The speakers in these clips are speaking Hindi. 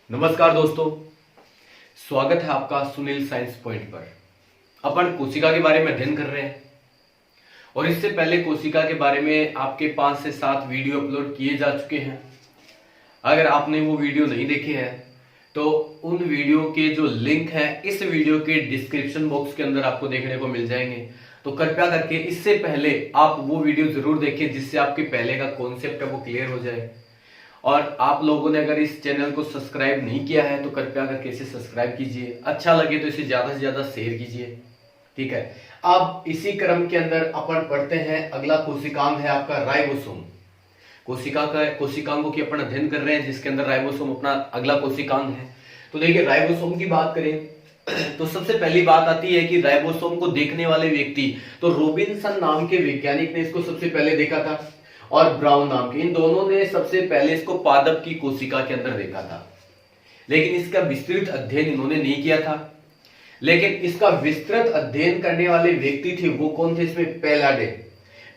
नमस्कार दोस्तों, स्वागत है आपका सुनील साइंस पॉइंट पर। अपन कोशिका के बारे में अध्ययन कर रहे हैं और इससे पहले कोशिका के बारे में आपके 5 से 7 वीडियो अपलोड किए जा चुके हैं। अगर आपने वो वीडियो नहीं देखे हैं तो उन वीडियो के जो लिंक है इस वीडियो के डिस्क्रिप्शन बॉक्स के अंदर आपको देखने को मिल जाएंगे। तो कृपया करके इससे पहले आप वो वीडियो जरूर देखें जिससे आपके पहले का कॉन्सेप्ट है वो क्लियर हो जाए। और आप लोगों ने अगर इस चैनल को सब्सक्राइब नहीं किया है तो कृपया करके इसे सब्सक्राइब कीजिए, अच्छा लगे तो इसे ज्यादा से ज्यादा शेयर कीजिए। ठीक है, अब इसी क्रम के अंदर अपन पढ़ते हैं। अगला कोशिकांग है आपका राइबोसोम। कोशिकांगों की अपन अध्ययन कर रहे हैं जिसके अंदर राइबोसोम अपना अगला कोशिकांग है। तो देखिए, राइबोसोम की बात करें तो सबसे पहली बात आती है कि राइबोसोम को देखने वाले व्यक्ति तो रॉबिन्सन नाम के वैज्ञानिक ने इसको सबसे पहले देखा था और ब्राउन नाम के, इन दोनों ने सबसे पहले इसको पादप की कोशिका के अंदर देखा था। लेकिन इसका विस्तृत अध्ययन इन्होंने नहीं किया था। लेकिन इसका विस्तृत अध्ययन करने वाले व्यक्ति थे वो कौन थे इसमें?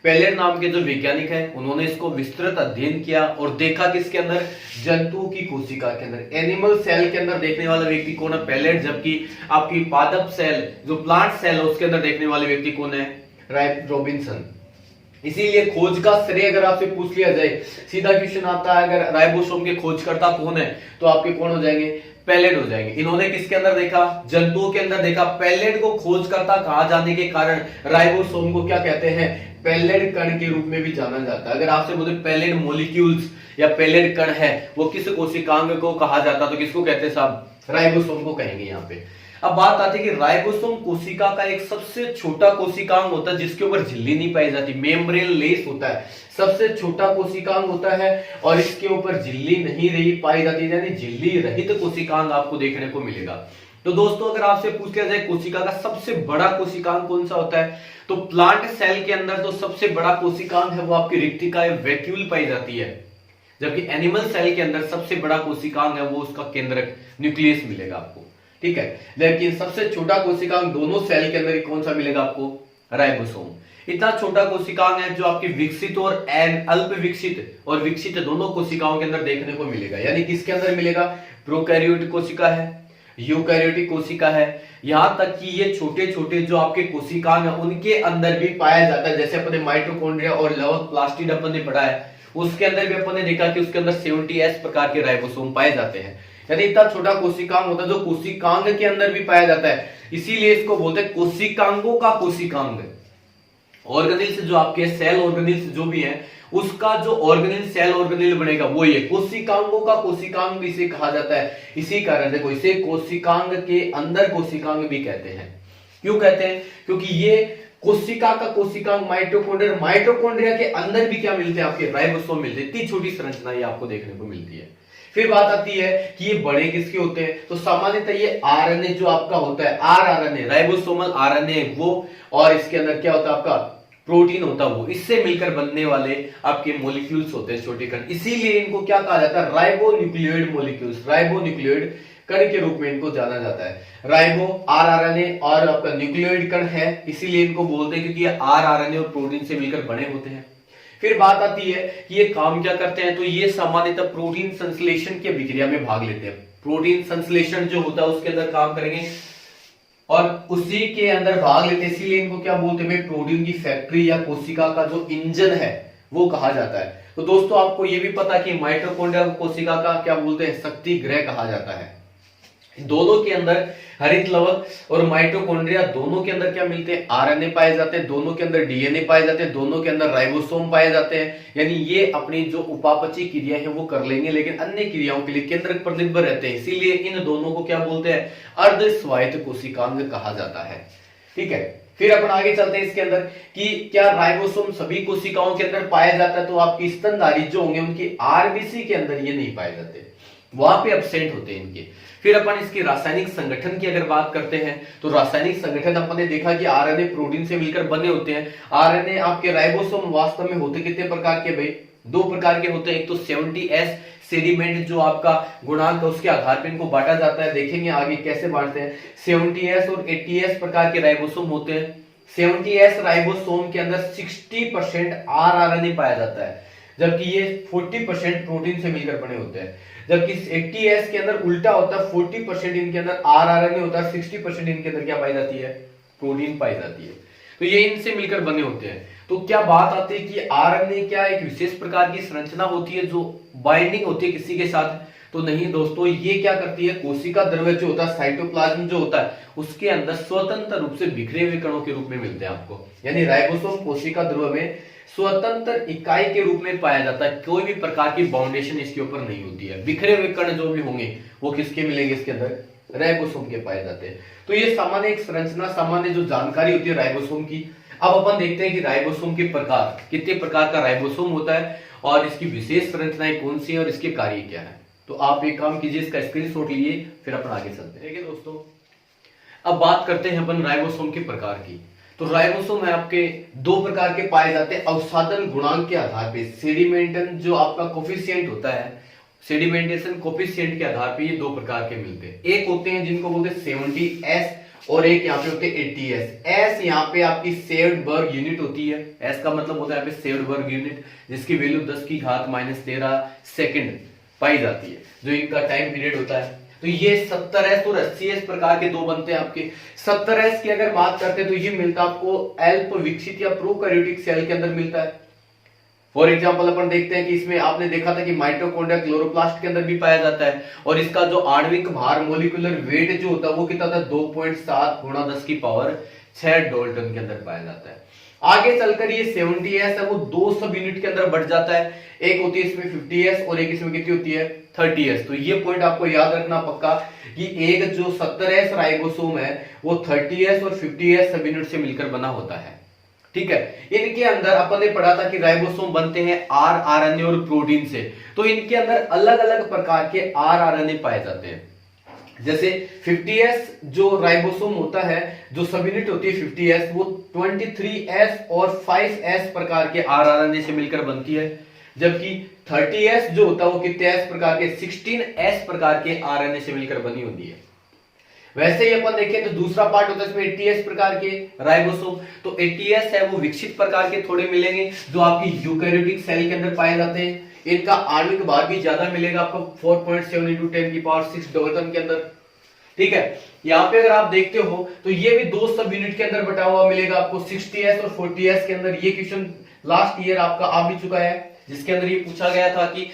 पेलेड नाम के जो वैज्ञानिक हैं उन्होंने इसको विस्तृत अध्ययन किया और देखा किसके अंदर? जंतुओं की कोशिका के अंदर, एनिमल सेल के अंदर देखने वाला व्यक्ति कौन है? पेलेड। जबकि आपकी पादप सेल जो प्लांट सेल है उसके अंदर देखने वाले व्यक्ति कौन है? रॉबिन्सन। इसीलिए खोज का श्रेय अगर आपसे पूछ लिया जाए, सीधा क्वेश्चन आता है अगर राइबोसोम के खोजकर्ता कौन है तो आपके कौन हो जाएंगे? पेलेड हो जाएंगे। इन्होंने किसके अंदर देखा? जंतुओं के अंदर देखा। पेलेड को खोजकर्ता कहा जाने के कारण राइबोसोम को क्या कहते हैं? पेलेड कण के रूप में भी जाना जाता है। अगर आपसे बोले पेलेड मॉलिक्यूल्स या पेलेड कण है वो किस कोशिकांग को कहा जाता तो किसको कहते हैं साहब? राइबोसोम को कहेंगे यहाँ पे। अब बात आती है कि राइबोसोम कोशिका का एक सबसे छोटा कोशिकांग होता है जिसके ऊपर झिल्ली नहीं पाई जाती, मेम्ब्रेन लेस होता है, सबसे छोटा कोशिकांग होता है और इसके ऊपर झिल्ली नहीं रही पाई जाती, यानी झिल्ली रहित कोशिकांग आपको देखने को मिलेगा। तो दोस्तों, अगर आपसे पूछ लिया जाए कोशिका का सबसे बड़ा कोशिकांग कौन सा होता है तो प्लांट सेल के अंदर तो सबसे बड़ा कोशिकांग है वो आपकी रिक्टिका वैक्यूल पाई जाती है। जबकि एनिमल सेल के अंदर सबसे बड़ा कोशिकांग है वो उसका केंद्रक न्यूक्लियस मिलेगा आपको। ठीक है, लेकिन सबसे छोटा कोशिकांग दोनों सेल के अंदर कौन सा मिलेगा आपको? राइबोसोम। इतना छोटा कोशिकांग है जो आपकी विकसित और अल्प विकसित और विकसित दोनों कोशिकाओं के अंदर देखने को मिलेगा। यानी किसके अंदर मिलेगा? प्रोकैरियोटिक कोशिका है, यूकैरियोटिक कोशिका है, यहां तक कि ये छोटे छोटे जो आपके कोशिकांग है उनके अंदर भी पाया जाता है। जैसे अपने माइटोकॉन्ड्रिया और लवक प्लास्टिड अपन ने पढ़ा है उसके अंदर भी अपन ने देखा कि उसके अंदर 70S प्रकार के राइबोसोम पाए जाते हैं। यानी इतना छोटा कोशिकांग होता है जो कोशिकांग के अंदर भी पाया जाता है, इसीलिए इसको बोलते हैं कोशिकांगों का कोशिकांग। ऑर्गेनिल्स जो आपके सेल ऑर्गेनिल्स जो भी है उसका जो ऑर्गेनिल सेल ऑर्गेनिल बनेगा वो ये कोशिकांगों का कोशिकांग भी इसे कहा जाता है। इसी कारण देखो इसे कोशिकांग के अंदर कोशिकांग भी कहते हैं। क्यों कहते हैं? क्योंकि ये कोशिका का कोशिकांग माइटोकॉन्ड्रिया के अंदर भी क्या मिलते हैं? आपके राइबोसोम मिलते हैं। इतनी छोटी संरचना ये आपको देखने को मिलती है। फिर बात आती है कि ये बड़े किसके होते हैं तो सामान्यतः ये आरएनए जो आपका होता है आरआरएनए राइबोसोमल आरएनए वो, और इसके अंदर क्या होता है आपका? प्रोटीन होता है वो, इससे मिलकर बनने वाले आपके मॉलिक्यूल्स होते हैं छोटे कण। इसीलिए इनको क्या कहा जाता है? राइबोन्यूक्लियोइड मॉलिक्यूल्स, राइबोन्यूक्लियोइड कण के रूप में इनको जाना जाता है। राइबो आरआरएनए और आपका न्यूक्लियोइड कण है, इसीलिए इनको बोलते हैं क्योंकि ये आरआरएनए और प्रोटीन से मिलकर बने होते हैं। फिर बात आती है कि ये काम क्या करते हैं तो ये सामान्यतः प्रोटीन संश्लेषण की अभिक्रिया में भाग लेते हैं। प्रोटीन संश्लेषण जो होता है उसके अंदर काम करेंगे और उसी के अंदर भाग लेते हैं, इसीलिए इनको क्या बोलते हैं? प्रोटीन की फैक्ट्री या कोशिका का जो इंजन है वो कहा जाता है। तो दोस्तों, आपको ये भी पता कि माइटोकॉन्ड्रिया कोशिका का क्या बोलते हैं? शक्ति गृह कहा जाता है। दोनों के अंदर हरित लवक और माइटोकॉन्ड्रिया दोनों के अंदर क्या मिलते हैं? आरएनए पाए जाते हैं, दोनों के अंदर डीएनए पाए जाते हैं, दोनों के अंदर राइबोसोम पाए जाते हैं। यानी ये अपनी जो उपापचय क्रिया है वो कर लेंगे लेकिन अन्य क्रियाओं के लिए केंद्रक पर निर्भर रहते हैं। इसीलिए इन दोनों को क्या बोलते हैं? अर्ध स्वायत्त कोशिकांग कहा जाता है। ठीक है, फिर अपन आगे चलते हैं इसके अंदर कि क्या राइबोसोम सभी कोशिकाओं के अंदर पाया जाता है तो आपकी स्तनधारी जो होंगे उनकी आरबीसी के अंदर ये नहीं पाए जाते, वहां पे एब्सेंट होते हैं इनके। फिर अपन इसके रासायनिक संगठन की अगर बात करते हैं तो रासायनिक संगठन अपन ने देखा कि आरएनए प्रोटीन से मिलकर बने होते हैं। आरएनए आपके राइबोसोम वास्तव में होते कितने प्रकार के भाई? 2 प्रकार के होते हैं। एक तो 70S सेडिमेंट जो आपका गुणांक है उसके आधार पर इनको बांटा जाता है। देखेंगे आगे कैसे बांटते हैं। 70S और 80S प्रकार के राइबोसोम होते हैं। 70S राइबोसोम के अंदर 60% आरआरएनए पाया जाता है, जबकि ये 40% प्रोटीन से मिलकर बने होते हैं। जबकि 80S के अंदर उल्टा होता है, 40% इनके अंदर RNA होता है, 60% इनके अंदर क्या पाई जाती है, प्रोटीन पाई जाती है। तो ये इनसे मिलकर बने होते हैं। तो क्या बात आती है कि RNA क्या एक विशेष प्रकार की संरचना होती है जो बाइंडिंग होती है किसी के साथ? तो नहीं दोस्तों, ये क्या करती है, कोशिका द्रव्य जो होता है, साइटोप्लाज्म जो होता है, उसके अंदर स्वतंत्र रूप से बिखरे हुए कणों के रूप में मिलते हैं आपको। यानी राइबोसोम कोशिका द्रव्य में स्वतंत्र इकाई के रूप में पाया जाता है, कोई भी प्रकार की बाउंडेशन इसके ऊपर नहीं होती है। बिखरे हुए कण जो भी होंगे वो किसके मिलेंगे, इसके अंदर राइबोसोम के पाए जाते हैं। तो ये सामान्य एक संरचना, सामान्य जो जानकारी होती है राइबोसोम की। अब अपन देखते हैं कि राइबोसोम के प्रकार, कितने प्रकार का राइबोसोम होता है और इसकी विशेष संरचनाएं कौन सी है और इसके कार्य क्या है। तो आप एक काम कीजिए, इसका स्क्रीनशॉट लीजिए, फिर अपन आगे चलते हैं। ठीक है दोस्तों, अब बात करते हैं अपन राइबोसोम के प्रकार की। तो राइबोसोम है आपके दो प्रकार के पाए जाते हैं अवसादन गुणांक के आधार पे। सेडिमेंटन जो आपका कोफिशिएंट होता है, सेडिमेंटेशन कोफिशिएंट के आधार पे ये दो प्रकार के मिलते हैं। एक होते हैं जिनको बोलते हैं 70S और एक यहाँ पे होते हैं 80S। एस यहाँ पे आपकी सेव्ड वर्ग यूनिट होती है। एस का मतलब होता है यहाँ पे सेव्ड वर्ग यूनिट, जिसकी वैल्यू 10⁻⁻13 सेकंड पाई जाती है, जो इनका टाइम पीरियड होता है। तो ये 70S और 80S प्रकार के दो बनते हैं आपके। 70S की अगर बात करते हैं तो ये मिलता है आपको अल्प विकसित या प्रोकैरियोटिक सेल के अंदर मिलता है। फॉर एग्जांपल अपन देखते हैं कि इसमें आपने देखा था कि माइटोकॉन्ड्रिया क्लोरोप्लास्ट के अंदर भी पाया जाता है, और इसका जो आणविक भार मोलिकुलर वेट जो होता है वो कितना था, 2.7 × 10⁶ डाल्टन के अंदर पाया जाता है। आगे चलकर ये 70S है वो दो सब यूनिट के अंदर बढ़ जाता है। एक होती है इसमें 50S और एक इसमें कितनी होती है, 30S। तो ये पॉइंट आपको याद रखना पक्का कि एक जो 70S राइबोसोम है वो 30S और 50S सब यूनिट से मिलकर बना होता है। ठीक है, इनके अंदर अपन ने पढ़ा था कि राइबोसोम बनते हैं RNA और प्रोटीन से। तो इनके अंदर अलग अलग प्रकार के RNA पाए जाते हैं। जैसे 50S जो राइबोसोम होता है, जो सब यूनिट होती है 50S, वो 23S और 5S प्रकार के RNA से मिलकर बनती है। जबकि 30S जो होता है वो कितने S प्रकार के, 16S प्रकार के RNA से मिलकर बनी होती है। वैसे ही अपन देखें तो दूसरा पार्ट होता है इसमें 80S प्रकार के राइबोसोम। तो 80S है वो विकसित प्रकार के थोड़े मिलेंगे, जो आपकी यूकैरियोटिक सेल के अंदर पाए जाते हैं। इनका आणविक भार भी ज्यादा मिलेगा आपको, 4.7 × 10⁻6 डाल्टन के अंदर। ठीक है, यहाँ पे अगर आप देखते हो तो ये भी दो सब यूनिट के अंदर बटा हुआ मिलेगा आपको, 60S और 40S के अंदर। ये क्वेश्चन लास्ट ईयर आपका आ भी चुका है, जिसके अंदर ये पूछा गया था कि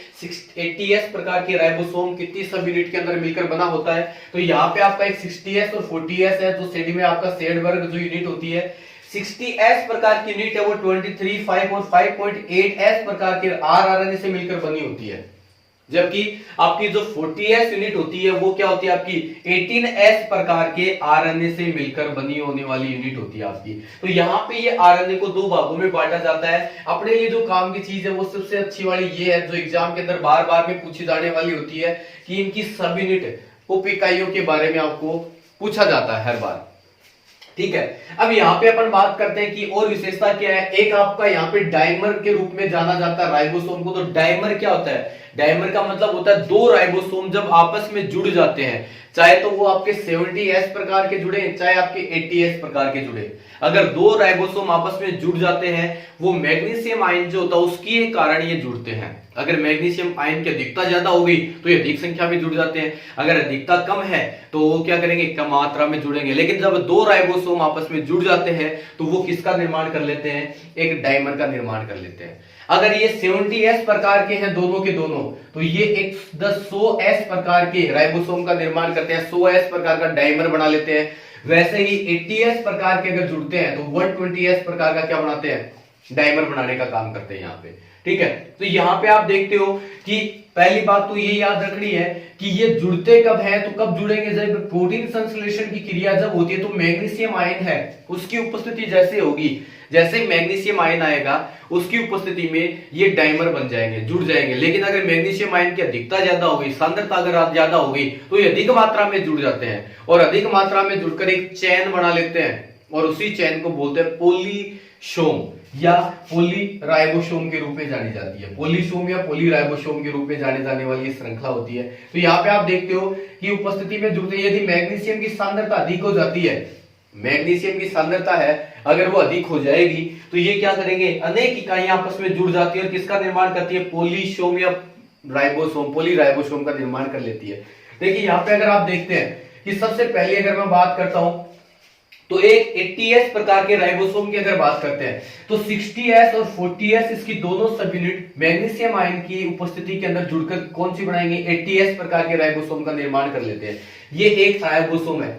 80S प्रकार के राइबोसोम कितनी सब यूनिट के अंदर मिलकर बना होता है। तो यहाँ पे आपका एक 60S और 40S है, जो सेडी में आपका सेड वर्ग जो यूनिट होती है। 60S प्रकार की यूनिट है वो 23, 5 और 5.8S प्रकार के RNA से मिलकर बनी होती है। जबकि आपकी जो 40S यूनिट होती है वो क्या होती है आपकी 18S प्रकार के RNA से मिलकर बनी होने वाली यूनिट होती है आपकी। तो यहाँ पे ये RNA को दो भागों में बांटा जाता है। अपने लिए जो काम की चीज है वो सबसे अच्छी वाली ये है, जो एग्जाम के अंदर बार बार में पूछी जाने वाली होती है, कि इनकी सब यूनिट उप इकाइयों के बारे में आपको पूछा जाता है हर बार। ठीक है, अब यहाँ पे अपन बात करते हैं कि और विशेषता क्या है। एक आपका यहाँ पे डाइमर के रूप में जाना जाता है राइबोसोम को। तो डाइमर क्या होता है, डाइमर का मतलब होता है दो राइबोसोम जब आपस में जुड़ जाते हैं, चाहे तो वो आपके 70S प्रकार के जुड़े, चाहे आपके 80S प्रकार के जुड़े। अगर दो राइबोसोम आपस में जुड़ जाते हैं, वो मैग्नीशियम आयन जो होता है उसके कारण ये जुड़ते हैं। अगर मैग्नीशियम आयन की अधिकता ज्यादा होगी तो ये अधिक संख्या में जुड़ जाते हैं, अगर अधिकता कम है तो वो क्या करेंगे, कम मात्रा में जुड़ेंगे। लेकिन जब दो राइबोसोम आपस में जुड़ जाते हैं तो वो किसका निर्माण कर लेते हैं, एक डाइमर का निर्माण कर लेते हैं। अगर ये 70S प्रकार के हैं दोनों के दोनों, तो ये एक 100S प्रकार के राइबोसोम का निर्माण करते हैं, 100S प्रकार का डाइमर बना लेते हैं। वैसे ही 80S प्रकार के अगर जुड़ते हैं तो 120S प्रकार का क्या बनाते हैं, डाइमर बनाने का काम करते हैं यहाँ पे। ठीक है, तो यहाँ पे आप देखते हो कि पहली बात तो ये याद रखनी है कि ये जुड़ते कब है, तो कब जुड़ेंगे, जब प्रोटीन संश्लेषण की क्रिया जब होती है तो मैग्नीशियम आयन है उसकी उपस्थिति जैसे होगी, जैसे मैग्नीशियम आयन आएगा उसकी उपस्थिति में ये डाइमर बन जाएंगे, जुड़ जाएंगे। लेकिन अगर मैग्नीशियम आयन की अधिकता ज्यादा हो गई, सांद्रता अगर ज्यादा हो गई, तो ये अधिक मात्रा में जुड़ जाते हैं और अधिक मात्रा में जुड़कर एक चैन बना लेते हैं, और उसी चैन को बोलते हैं पॉलीसोम या पॉलीराइबोसोम के रूप में जानी जाती है। पॉलीसोम या पॉलीराइबोसोम के रूप में जाने जाने वाली ये श्रृंखला होती है। तो यहाँ पे आप देखते हो कि उपस्थिति में जुड़ते, यदि मैग्नीशियम की सांद्रता अधिक हो जाती है मैग्नीशियम की सांद्रता है अगर वो अधिक हो जाएगी तो ये क्या करेंगे, अनेक इकाइयां आपस में जुड़ जाती है और किसका निर्माण करती है, पोलीसोम या राइबोसोम, पॉलीराइबोसोम का निर्माण कर लेती है। देखिए यहाँ पे अगर आप देखते हैं कि सबसे पहले अगर मैं बात करता हूं तो एक 80S प्रकार के राइबोसोम की अगर बात करते हैं तो 60S और 40S इसकी दोनों सब यूनिट मैग्नीशियम आयन की उपस्थिति के अंदर जुड़कर कौन सी बनाएंगे, 80S प्रकार के राइबोसोम का निर्माण कर लेते हैं। ये एक राइबोसोम है।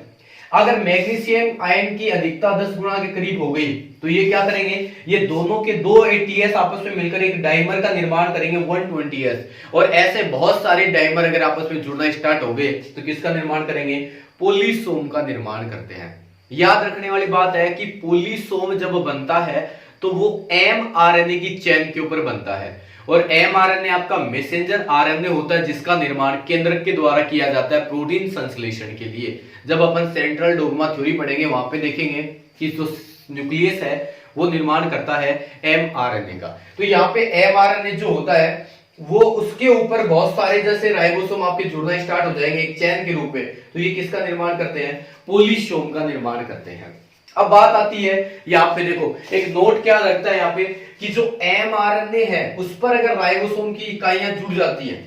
अगर मैग्नीशियम आयन की अधिकता 10 गुना के करीब हो गई तो ये क्या करेंगे, ये दोनों के दो 80S आपस में मिलकर एक डाइमर का निर्माण करेंगे 120S। और ऐसे बहुत सारे डाइमर अगर आपस में जुड़ना स्टार्ट हो गए तो किसका निर्माण करेंगे, पोलीसोम का निर्माण करते हैं। याद रखने वाली बात है कि पोलीसोम जब बनता है तो वो mRNA की चेन के ऊपर बनता है और mRNA आपका मैसेंजर आरएनए होता है जिसका निर्माण केंद्रक के द्वारा किया जाता है प्रोटीन संश्लेषण के लिए। जब अपन सेंट्रल डोग्मा थ्योरी पढ़ेंगे वहां पे देखेंगे कि जो न्यूक्लियस है वो निर्माण करता है mRNA का। तो यहाँ पे mRNA जो होता है वो उसके ऊपर बहुत सारे जैसे राइबोसोम आपके जुड़ना स्टार्ट हो जाएंगे एक चैन के रूप में, तो ये किसका निर्माण करते हैं, पोलीसोम का निर्माण करते हैं। अब बात आती है यहाँ पे देखो एक नोट क्या लगता है यहाँ पे कि जो mRNA है उस पर अगर राइबोसोम की इकाइयां जुड़ जाती हैं,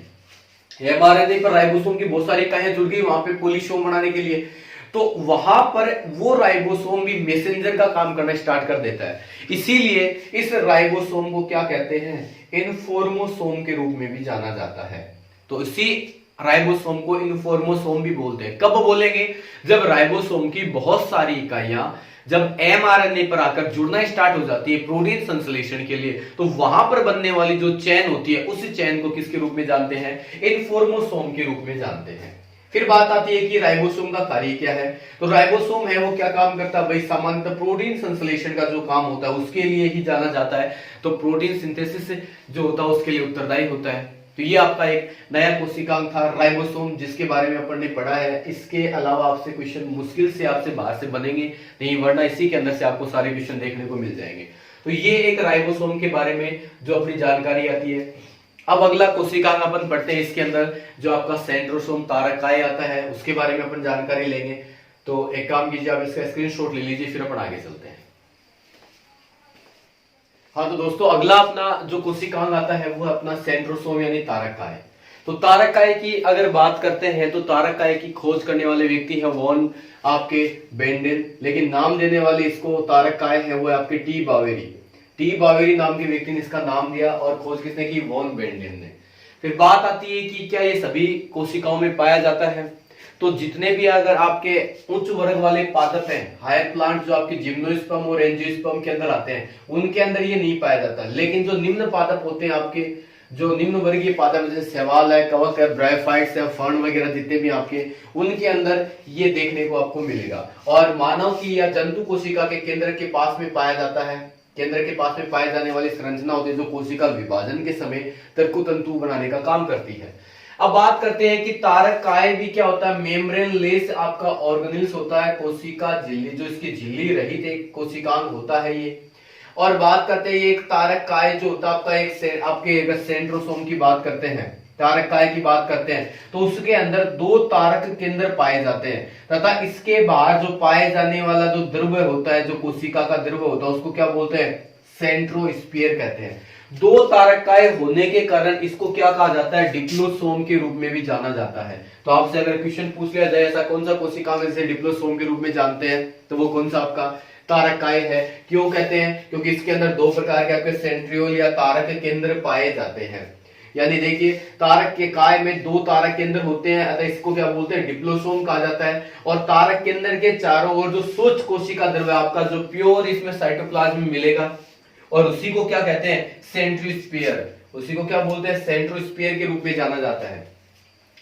mRNA पर राइबोसोम की बहुत सारी इकाइयां जुड़ गई वहां पे पोलीसोम बनाने के लिए, तो वहां पर वो राइबोसोम भी मैसेंजर का काम करना स्टार्ट कर देता है। इसीलिए इस राइबोसोम को क्या कहते हैं, इनफॉर्मोसोम के रूप में भी जाना जाता है। तो इसी राइबोसोम को इनफॉर्मोसोम भी बोलते हैं। कब बोलेंगे, जब राइबोसोम की बहुत सारी इकाइयां जब mRNA पर आकर जुड़ना स्टार्ट हो जाती है प्रोटीन संश्लेषण के लिए, तो वहां पर बनने वाली जो चेन होती है उस चेन को किसके रूप में जानते हैं, इनफॉर्मोसोम के रूप में जानते हैं। फिर बात आती है कि राइबोसोम का कार्य क्या है। तो राइबोसोम है वो क्या काम करता है भाई, सामान्यतः प्रोटीन संश्लेषण का जो काम होता है उसके लिए ही जाना जाता है। तो प्रोटीन सिंथेसिस जो होता है उसके लिए उत्तरदायी होता है। तो ये आपका एक नया कोशिकांग था राइबोसोम जिसके बारे में अपन ने पढ़ा है। इसके अलावा आपसे क्वेश्चन मुश्किल से आपसे बाहर से बनेंगे नहीं, वरना इसी के अंदर से आपको सारे क्वेश्चन देखने को मिल जाएंगे। तो ये एक राइबोसोम के बारे में जो अपनी जानकारी आती है। अब अगला कोशिकांग अपन पढ़ते हैं, इसके अंदर जो आपका सेंट्रोसोम तारकाय आता है उसके बारे में अपन जानकारी लेंगे। तो एक काम कीजिए, आप इसका स्क्रीनशॉट ले लीजिए, फिर अपन आगे चलते हैं। हाँ तो दोस्तों अगला अपना जो कोशिकांग आता है वो अपना सेंट्रोसोम यानी तारकाय। तो तारकाय की अगर बात करते हैं तो तारकाय की खोज करने वाले व्यक्ति है वॉन आपके बेंडेल, लेकिन नाम देने वाले इसको तारकाय है वो आपके टी बावेरी नाम के व्यक्ति ने इसका नाम दिया और खोज किसने की, वॉन बेंडेल ने। फिर बात आती है कि क्या ये सभी कोशिकाओं में पाया जाता है। तो जितने भी अगर आपके उच्च वर्ग वाले पादप हैं, हायर प्लांट जो आपके जिम्नोस्पर्म और एंजियोस्पर्म के अंदर आते हैं, उनके अंदर ये नहीं पाया जाता। लेकिन जो निम्न पादप होते हैं आपके, जो निम्न वर्गीय पादप जैसे शैवाल है, कवक है, ब्रायोफाइट्स है, फर्न वगैरह जितने भी आपके, उनके अंदर ये देखने को आपको मिलेगा। और मानव की या जंतु कोशिका के केंद्र के पास में पाया जाता है। केंद्र के पास में पाए जाने वाली संरचना होती है जो कोशिका विभाजन के समय तर्कुतंतु बनाने का काम करती है। अब बात करते हैं कि तारकाय भी क्या होता है, मेम्ब्रेन लेस आपका ऑर्गेनेल्स होता है, कोशिका झिल्ली जो इसकी झिल्ली रहित एक कोशिकांग होता है ये। और बात करते हैं एक तारकाय जो होता है आपका एक आपके अगर सेंट्रोसोम की बात करते हैं, तारकाय की बात करते हैं तो उसके अंदर दो तारक केंद्र पाए जाते हैं तथा इसके बाहर जो पाए जाने वाला जो द्रव्य होता है, जो कोशिका का द्रव्य होता है उसको क्या बोलते हैं, सेंट्रोस्फीयर कहते हैं। दो तारकाय होने के कारण इसको क्या कहा जाता है, डिप्लोसोम के रूप में भी जाना जाता है। तो आपसे अगर क्वेश्चन पूछ लिया जाए ऐसा कौन सा कोशिकांग इसे डिप्लोसोम के रूप में जानते हैं, तो वो कौन सा आपका तारकाय है। क्यों कहते हैं, क्योंकि इसके अंदर दो प्रकार के आपके सेंट्रियोल या तारक केंद्र पाए जाते हैं। यानी देखिए तारक के काय में दो तारक केंद्र होते हैं, अतः इसको क्या बोलते हैं, डिप्लोसोम कहा जाता है। और तारक केंद्र के चारों ओर जो स्वच्छ कोशिका द्रव्य आपका जो प्योर इसमें साइटोप्लाज्म में मिलेगा और उसी को क्या कहते हैं, सेंट्रोस्फीयर। उसी को क्या बोलते हैं, सेंट्रोस्फीयर के रूप में जाना जाता है।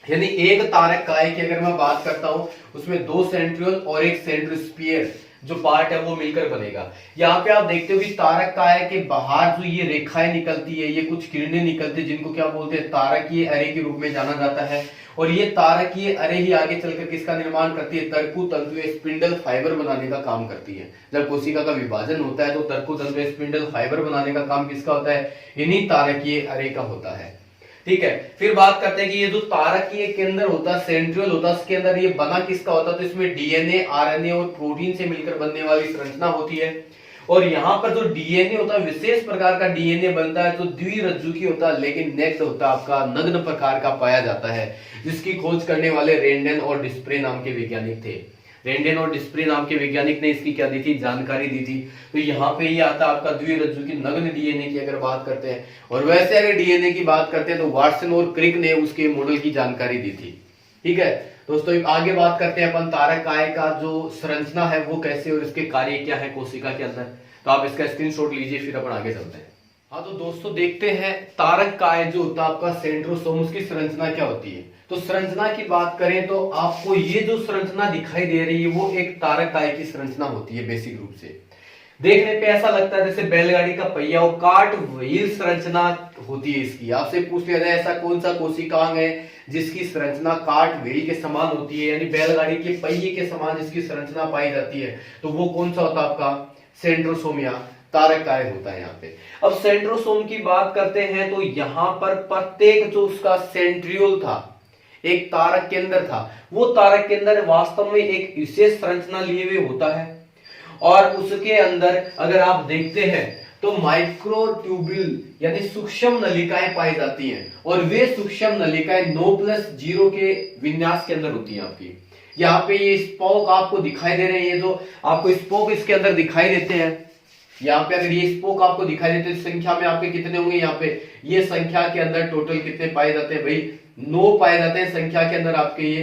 यानी एक तारक काय की अगर मैं बात करता हूं उसमें दो सेंट्रियोल और एक सेंट्रोस्फीयर जो पार्ट है वो मिलकर बनेगा। यहाँ पे आप देखते हो कि तारक काय के बाहर जो ये रेखाएं निकलती है, ये कुछ किरणें निकलती है जिनको क्या बोलते हैं, तारकीय अरे के रूप में जाना जाता है। और ये तारकीय अरे ही आगे चलकर किसका निर्माण करती है, तर्कुतंतु स्पिंडल फाइबर बनाने का काम करती है। जब कोशिका का विभाजन होता है तो तर्कुतंतु स्पिंडल फाइबर बनाने का काम किसका होता है, इन्हीं तारकीय अरे का होता है। ठीक है। फिर बात करते हैं कि ये जो तारकीय केंद्र होता है, सेंट्रियोल होता है, उसके अंदर ये बना किसका होता है, तो इसमें डीएनए, आरएनए और प्रोटीन से मिलकर बनने वाली संरचना होती है। और यहाँ पर जो डीएनए होता है, विशेष प्रकार का डीएनए बनता है जो द्विरज्जुकी होता है, लेकिन नेक्ड होता है, आपका नग्न प्रकार का पाया जाता है, जिसकी खोज करने वाले रेंडेन और डिस्प्रे नाम के वैज्ञानिक थे। रेंडेन और डिस्प्रे नाम के वैज्ञानिक ने इसकी क्या दी थी, जानकारी दी थी। तो यहाँ पे ये आता है आपका द्विरज्जुकी नग्न डीएनए की अगर बात करते हैं। और वैसे अगर डीएनए की बात करते हैं तो वाटसन और क्रिक ने उसके मॉडल की जानकारी दी थी। ठीक है दोस्तों, आगे बात करते हैं अपन तारक काय का जो संरचना है वो कैसे और इसके कार्य क्या है कोशिका के अंदर। तो आप इसका स्क्रीनशॉट लीजिए, फिर अपन आगे चलते हैं। हाँ तो दोस्तों देखते हैं तारक काय जो होता है आपका सेंट्रोसोम, उसकी संरचना क्या होती है। तो संरचना की बात करें तो आपको ये जो संरचना दिखाई दे रही है वो एक तारक काय की संरचना होती है। बेसिक रूप से देखने पे ऐसा लगता है जैसे बैलगाड़ी का पहिया और काट व्हील संरचना होती है इसकी। आपसे पूछ लिया जाए ऐसा कौन सा कोशिकांग है जिसकी संरचना काट व्हील के समान होती है, यानी बैलगाड़ी के पहिए के समान जिसकी संरचना पाई जाती है, तो वो कौन सा होता है आपका सेंट्रोसोम या तारक काय होता है यहाँ पे। अब सेंट्रोसोम की बात करते हैं तो यहाँ पर प्रत्येक जो उसका सेंट्रियोल था, एक तारक केंद्र था, वो तारक केंद्र वास्तव में एक विशेष संरचना लिए हुए होता है। और उसके अंदर अगर आप देखते हैं तो माइक्रोट्यूब्यूल यानी सूक्ष्म नलिकाएं पाई जाती हैं, और वे सूक्ष्म नलिकाएं 9+0 के विन्यास के अंदर होती हैं आपकी। यहाँ पे ये स्पोक आपको दिखाई दे रहे हैं, ये जो आपको स्पोक इसके अंदर दिखाई देते हैं, यहाँ पे अगर ये स्पोक आपको दिखाई देते हैं संख्या में आपके कितने होंगे, यहाँ पे ये संख्या के अंदर टोटल कितने पाए जाते हैं भाई, 9 पाए जाते हैं संख्या के अंदर आपके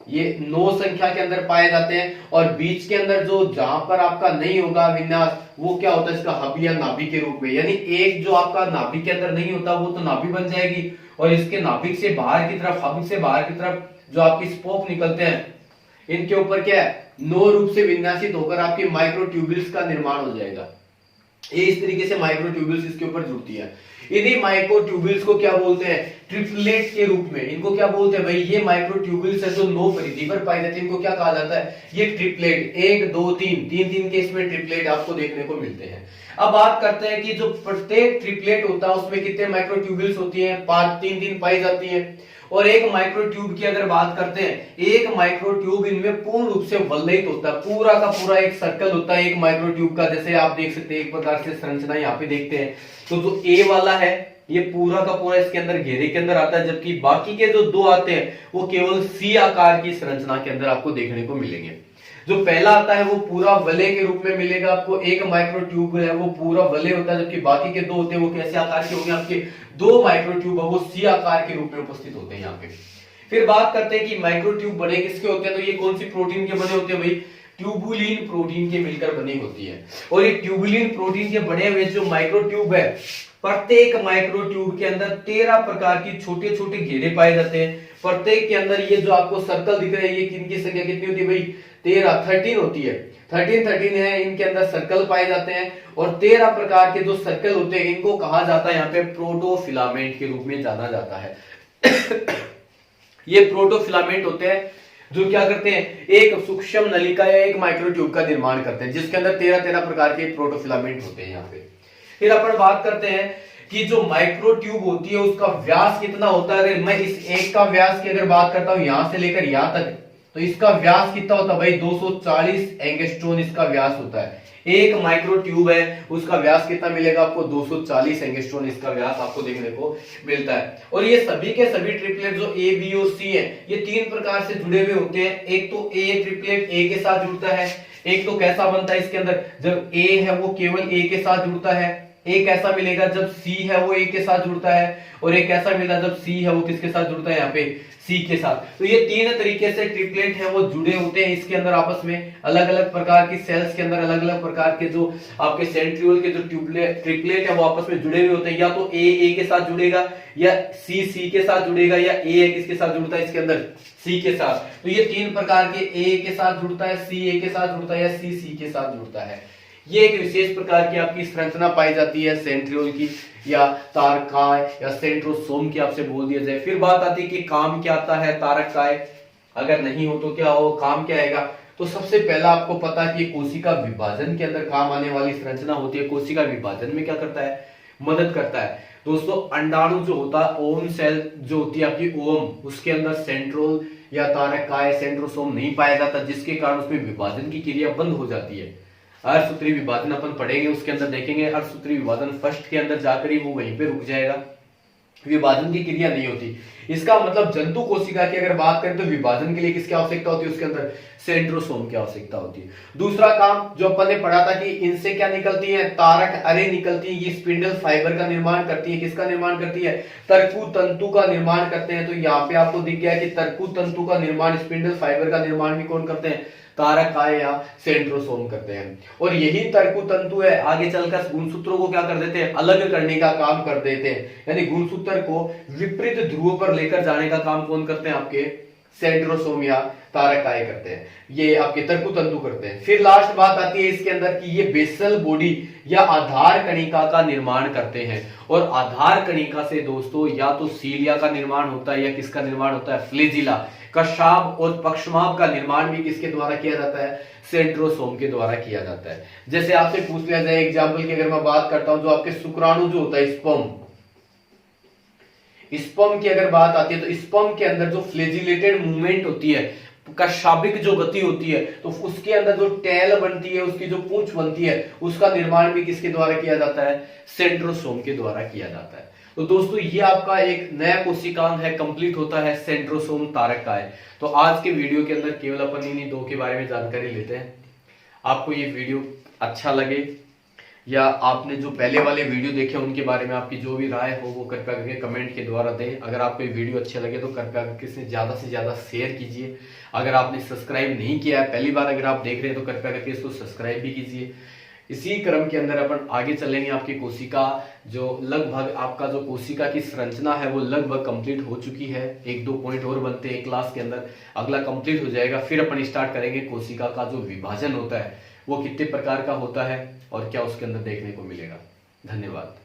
ये 9 संख्या के अंदर पाए जाते हैं। और बीच के अंदर जो जहां पर आपका नहीं होगा विन्यास वो क्या होता है, इसका हब या नाभि के रूप में, यानी एक जो आपका नाभि के अंदर नहीं होता वो तो नाभि बन जाएगी, और इसके नाभिक से बाहर की तरफ, हब से बाहर की तरफ जो आपकी स्पोक निकलते हैं, इनके ऊपर क्या है 9 रूप से विन्यासित होकर आपके माइक्रोट्यूब्यूल्स का निर्माण हो जाएगा। ये इस तरीके से माइक्रोट्यूब्यूल्स इसके ऊपर जुड़ती है। इन्हीं माइक्रोट्यूब्यूल्स को क्या बोलते हैं, ट्रिप्लेट के रूप में। इनको क्या बोलते हैं भाई, ये माइक्रोट्यूब्यूल्स है जो 9 परिधि पर पाए जाते हैं, इनको क्या कहा जाता है, ये ट्रिप्लेट। 1 2 3 के इसमें ट्रिप्लेट आपको देखने को मिलते हैं। अब बात करते हैं कि जो प्रत्येक ट्रिप्लेट होता है उसमें कितने माइक्रोट्यूब्यूल्स होती है, 3 पाई जाती है। और एक माइक्रोट्यूब की अगर बात करते हैं, एक माइक्रोट्यूब इनमें पूर्ण रूप से वल्लयित होता है, पूरा का पूरा एक सर्कल होता है एक माइक्रोट्यूब का। जैसे आप देख सकते हैं एक प्रकार से संरचना यहाँ पे देखते हैं, तो जो ए वाला है ये पूरा का पूरा इसके अंदर घेरे के अंदर आता है, जबकि बाकी के जो 2 आते हैं वो केवल सी आकार की संरचना के अंदर आपको देखने को मिलेंगे। जो पहला आता है वो पूरा वलय के रूप में मिलेगा आपको, एक माइक्रोट्यूब है वो पूरा वलय होता है, जबकि बाकी के 2 होते हैं वो कैसे आकार के होंगे, आपके 2 माइक्रोट्यूब है वो सी आकार के रूप में उपस्थित होते हैं यहाँ पे। फिर बात करते हैं कि माइक्रोट्यूब बने किसके होते हैं, तो ये कौन सी प्रोटीन के बने होते हैं भाई, ट्यूबुलिन प्रोटीन के मिलकर बनी होती है। और ये ट्यूबुलिन प्रोटीन के बने हुए जो माइक्रोट्यूब है, प्रत्येक माइक्रोट्यूब के अंदर 13 प्रकार की छोटे छोटे घेरे पाए जाते हैं। प्रत्येक के अंदर ये जो आपको सर्कल दिख रहे हैं, ये किनकी संख्या कितनी होती है भाई, 13 होती है। 13 है, इनके अंदर सर्कल पाए जाते हैं। और 13 प्रकार के जो सर्कल होते हैं इनको कहा जाता है यहाँ पे प्रोटोफिलामेंट के रूप में जाना जाता है। ये प्रोटोफिलामेंट होते हैं जो क्या करते हैं, एक सूक्ष्म नलिका या एक माइक्रोट्यूब का निर्माण करते हैं, जिसके अंदर 13 प्रकार के प्रोटोफिलामेंट होते हैं यहाँ पे। फिर अपन बात करते हैं कि जो माइक्रोट्यूब होती है उसका व्यास कितना होता है। अगर मैं इस एक का व्यास की अगर बात करता हूं यहां से लेकर यहां तक, तो इसका व्यास कितना होता है भाई, 240 एंगस्ट्रोम इसका व्यास होता है। एक माइक्रोट्यूब है उसका व्यास कितना मिलेगा आपको, 240 एंगस्ट्रोम इसका व्यास आपको देखने को मिलता है। और ये सभी के सभी ट्रिपलेट जो ए बी और सी है ये 3 प्रकार से जुड़े हुए होते हैं। एक तो ए ट्रिपलेट ए के साथ जुड़ता है, एक तो कैसा बनता है इसके अंदर, जब ए है वो केवल ए के साथ जुड़ता है, एक ऐसा मिलेगा जब सी है वो ए के साथ जुड़ता है, और एक ऐसा मिलेगा जब सी है वो किसके साथ जुड़ता है, यहाँ पे सी के साथ। तो ये 3 तरीके से ट्रिपलेट है वो जुड़े होते हैं इसके अंदर आपस में। अलग अलग प्रकार की सेल्स के अंदर अलग अलग प्रकार के जो आपके सेंट्रियोल के जो ट्रिपलेट है वो आपस में जुड़े हुए होते हैं। या तो ए के साथ जुड़ेगा, या सी के साथ जुड़ेगा, या ए किसके साथ जुड़ता है इसके अंदर, सी के साथ। तो ये 3 प्रकार के ए के साथ जुड़ता है, सी ए के साथ जुड़ता है, या सी के साथ जुड़ता है। ये एक विशेष प्रकार की आपकी संरचना पाई जाती है सेंट्रियोल की, या तारकाय या सेंट्रोसोम की आपसे बोल दिया जाए। फिर बात आती है कि काम क्या आता है तारकाय, अगर नहीं हो तो क्या हो, काम क्या आएगा। तो सबसे पहला आपको पता है कि कोशिका विभाजन के अंदर काम आने वाली संरचना होती है। कोशिका विभाजन में क्या करता है, मदद करता है। दोस्तों अंडाणु जो होता है, ओम सेल जो होती है आपकी ओम, उसके अंदर सेंट्रोल या तारक काय सेंट्रोसोम नहीं पाया जाता, जिसके कारण उसमें विभाजन की क्रिया बंद हो जाती है। अर्धसूत्री विभाजन अपन पढ़ेंगे, उसके अंदर देखेंगे अर्धसूत्री विभाजन फर्स्ट के अंदर जाकर ही वो वहीं पे रुक जाएगा, विभाजन की क्रिया नहीं होती। इसका मतलब जंतु कोशिका की अगर बात करें तो विभाजन के लिए किसकी आवश्यकता होती है, उसके अंदर सेंट्रोसोम की आवश्यकता होती है। दूसरा काम जो अपन ने पढ़ा था कि इनसे क्या निकलती है, तारक अरे निकलती है, ये स्पिंडल फाइबर का निर्माण करती है। किसका निर्माण करती है, तरकु तंतु का निर्माण करते हैं। तो यहाँ पे आपको दिख गया कि तरकु तंतु का निर्माण, स्पिंडल फाइबर का निर्माण भी कौन करते हैं, तारक काय या सेंट्रोसोम करते हैं। और यही तरकु तंतु है आगे चलकर गुणसूत्रों को क्या कर देते हैं, अलग करने का काम कर देते हैं, यानी गुणसूत्र को विपरीत ध्रुव पर लेकर जाने का काम कौन करते हैं, आपके सेंट्रोसोम या तारक काय करते हैं, ये आपके तरकु तंतु करते हैं। फिर लास्ट बात आती है इसके अंदर कि ये बेसल बॉडी या आधार कणिका का निर्माण करते हैं। और आधार कणिका से दोस्तों या तो सीलिया का निर्माण होता है या किसका निर्माण होता है, फ्लैजिला, कशाब और पक्षमाभ का निर्माण भी किसके द्वारा किया जाता है, सेंट्रोसोम के द्वारा किया जाता है। जैसे आपसे पूछ लिया जाए एग्जाम्पल की अगर मैं बात करता हूं, जो आपके शुक्राणु जो होता है स्पर्म की अगर बात आती है तो स्पर्म के अंदर जो फ्लैजिलेटेड मूवमेंट होती है, कशाबिक जो गति होती है, तो उसके अंदर जो टेल बनती है, उसकी जो पूंछ बनती है, उसका निर्माण भी किसके द्वारा किया जाता है, सेंट्रोसोम के द्वारा किया जाता है। तो दोस्तों ये आपका एक नया कोशिकांग है, कंप्लीट होता है सेंट्रोसोम तारक काय। तो आज के वीडियो के अंदर केवल अपन इन्हीं दो के बारे में जानकारी लेते हैं। आपको ये वीडियो अच्छा लगे या आपने जो पहले वाले वीडियो देखे उनके बारे में आपकी जो भी राय हो वो कृपया करके कमेंट के द्वारा दें। अगर आपको ये वीडियो अच्छे लगे तो कृपया करके इसे ज्यादा से ज्यादा शेयर कीजिए। अगर आपने सब्सक्राइब नहीं किया है, पहली बार अगर आप देख रहे हैं तो कृपया करके इसको सब्सक्राइब भी कीजिए। इसी क्रम के अंदर अपन आगे चलेंगे। आपकी कोशिका जो लगभग आपका जो कोशिका की संरचना है वो लगभग कंप्लीट हो चुकी है, एक दो पॉइंट और बनते हैं क्लास के अंदर, अगला कंप्लीट हो जाएगा। फिर अपन स्टार्ट करेंगे कोशिका का जो विभाजन होता है वो कितने प्रकार का होता है और क्या उसके अंदर देखने को मिलेगा। धन्यवाद।